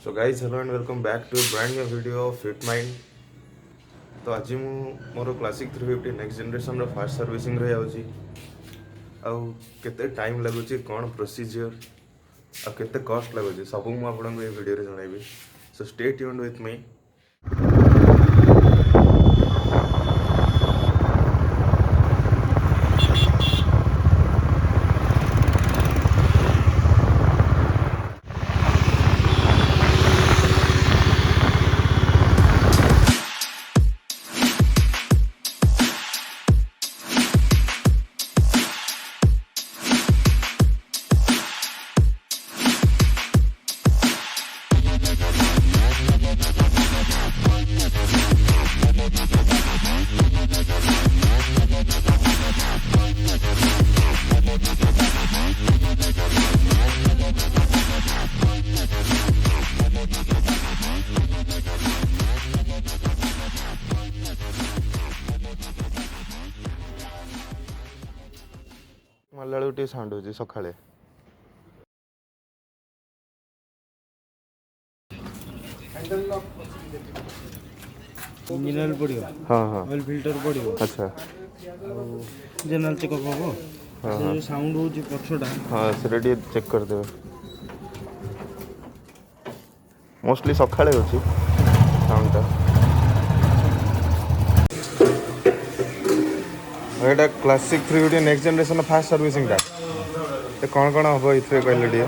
So guys, hello and welcome back to a brand new video of Fit Mind. तो आज मु मोर classic 350 next generation रो fast servicing रे आउची आउ केते time लागुची कोन procedure आ केते कॉस्ट लागुची सब मु आपन को ए वीडियो रे जणाइबी. So stay tuned with me. मल्लाळू टी साउंड होची सकाळे. इंजिन ऑयल पड़ो. हाँ हाँ ऑयल फिल्टर पड़ो. अच्छा जनरल चेकअप हम. हाँ हाँ साउंड हो पछटा. हाँ से चेक कर देवे. मोस्टली सकाळे होची साउंडटा. एटा classic 350 next generation fast servicing टा ए कौन हम इथे कहले टी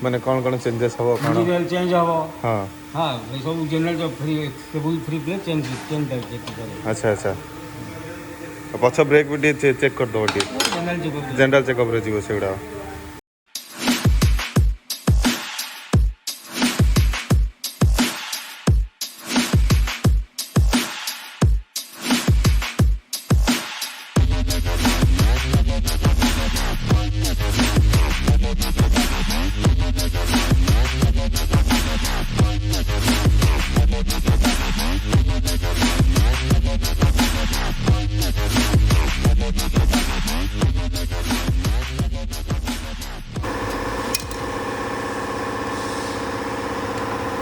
माने कौन चेंजेस हम कौन इंजिन ऑयल चेंज हम. हाँ हाँ सब जनरल जो free cable free play change check करे. अच्छा अच्छा पछ ब्रेक भी चेक कर दो जनरल चेकअप. जनरल चेकअप रे जीवो सेगुडा.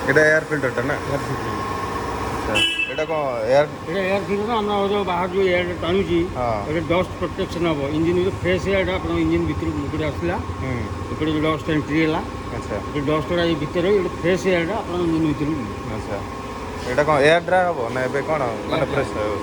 এটা এয়ার ফিল্টারটা না? আচ্ছা এটা কোন এয়ার এটা এয়ার ফিল্টার আমরা जो बाहर जो एयर टाणुची हाँ এটা डस्ट प्रोटेक्शन हम. इंजिन जो फ्रेश एयर आपण इंजिन भीतर मुकुट आसला एपटे जो डस्ट एंट्री हला. अच्छा ये डस्ट रा भीतर ये फ्रेश एयर आपण इंजिन भीतर. अच्छा এটা কোন এয়ার ড্রাই হবো না ଏବେ কোন মানে ফ্রেশ হবে?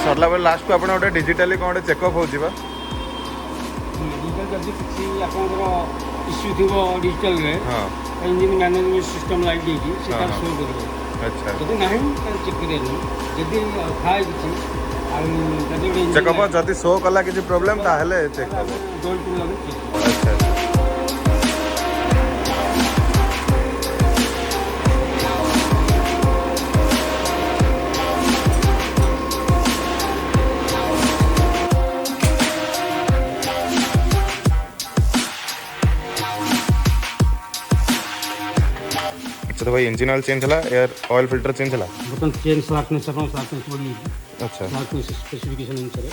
सरला बेले लास्ट को आपण गोटे डिजिटाली कौन गोटे चेकअप होउची बा डिजिटाल जब किसी आपंकर इश्यू थी डिजिटाल हां इंजिन मैनेजमेंट सिस्टम लाइट देगी से हाँ, हाँ। शो कर अच्छा जदि नहीं चेक करिए जदि खाए किसी चेकअप जदि शो कला किसी प्रॉब्लम ताहले चेकअप डोल टू लगे चेक अच्छा अच्छा तो भाई इंजन ऑयल चेंज हला एयर ऑयल फिल्टर चेंज हला बटन चेन स्लार्टनेस अपन स्लार्टनेस बड़ी अच्छा स्लार्टनेस स्पेसिफिकेशन अनुसार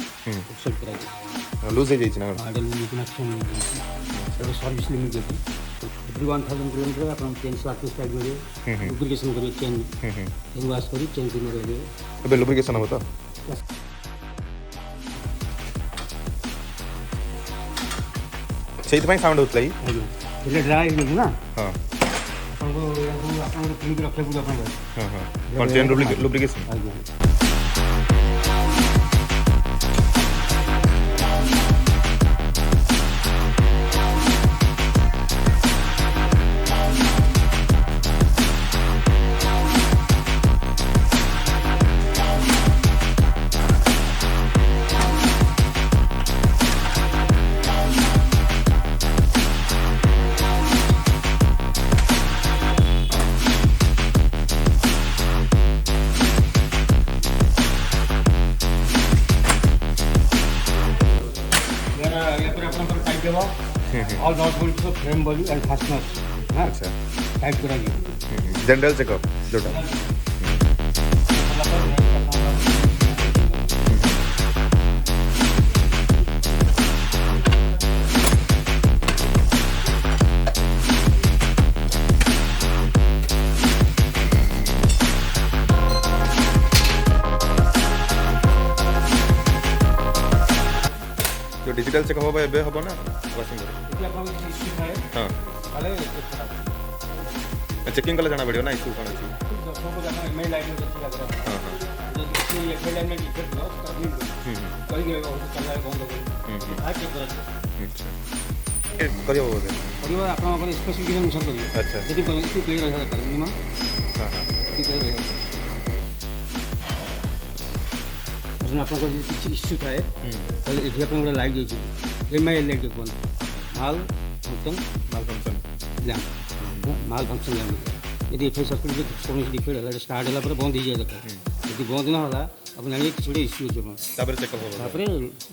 सेट करा लूज हो जाइछ ना मॉडल में कनेक्शन सर्विस लिमिट देती 1000 किलोमीटर अपन चेन स्लार्टनेस टाइप में लुब्रिकेशन करिए चेन वाश करी चेन क्लीन करिए अबे लुब्रिकेशन हो तो ସେଇଥିପାଇଁ ସାଉଣ୍ଡ ହଉଥିଲା କି એટલે ડ્રાય ହେଇଯାଇଛି ନା ହଁ ଆପଣଙ୍କୁ କ୍ଲିକ୍ ରଖିବାକୁ ପଡ଼ିବ ଆପଣଙ୍କର ହଁ ହଁ କ'ଣ ଚେନ୍ ଲୁବ୍ରିକେସନ୍ ଆଜ୍ଞା ऑल नॉट बोल्ट को फ्रेम बॉडी एंड फास्टनर्स हां अच्छा टाइट करा दियो जनरल चेकअप जोटा जो डिजिटल चेकअप होबा एबे होबो ना वाशिंग इति आपन किसी इश्यू है हां ताले चेकिंग कला जाना पड़ियो ना इशू कोन अछि सब जाना ईमेल आईडी से चेक करा हां हां जैसे ये लाइन में डिफेक्ट हो तभी कोई गए वो चला है कौन लोग आ चेक करा अच्छा करियो बोले परिवार आपन अपन स्पेसिफिकेशन अनुसार करिए अच्छा यदि कोई इश्यू क्लियर हो जाता है मिनिमम हां हां क्लियर हो जाता है आपको किसी इश्यू थाए ताले एठी आपन गोटे लाइट जाइए एमआई लाइट देखो माल फंक्शन लैम्प माल फंक्शन लैम्प यदि एठी सर्किट में कौन डिफेक्ट है स्टार्ट होला पर बंद हो जाए देखो यदि बंद ना होला अपन जानिए किसी गोटे इश्यू हो तापर चेकअप होबो तापर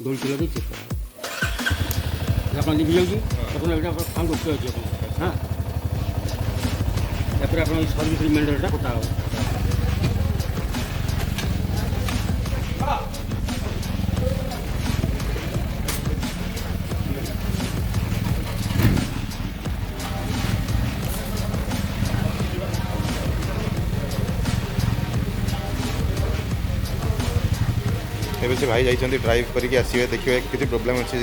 डोल टू लगे चेक करा अपन लिख जाउजी अपन एटा काम करते हो अपन हां तापर अपन सर्विस रिमाइंडरटा कोटा हो ଏବେ ସେ ଭାଇ ଯାଇଛନ୍ତି ଡ୍ରାଇଭ୍ କରିକି ଆସିବେ ଦେଖିବେ କିଛି ପ୍ରୋବ୍ଲେମ୍ ଅଛି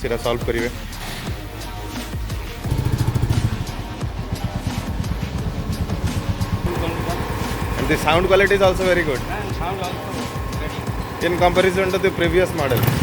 ସେଇଟା ସଲ୍ଭ କରିବେ and the sound quality is also very good sound also ready in comparison to the previous model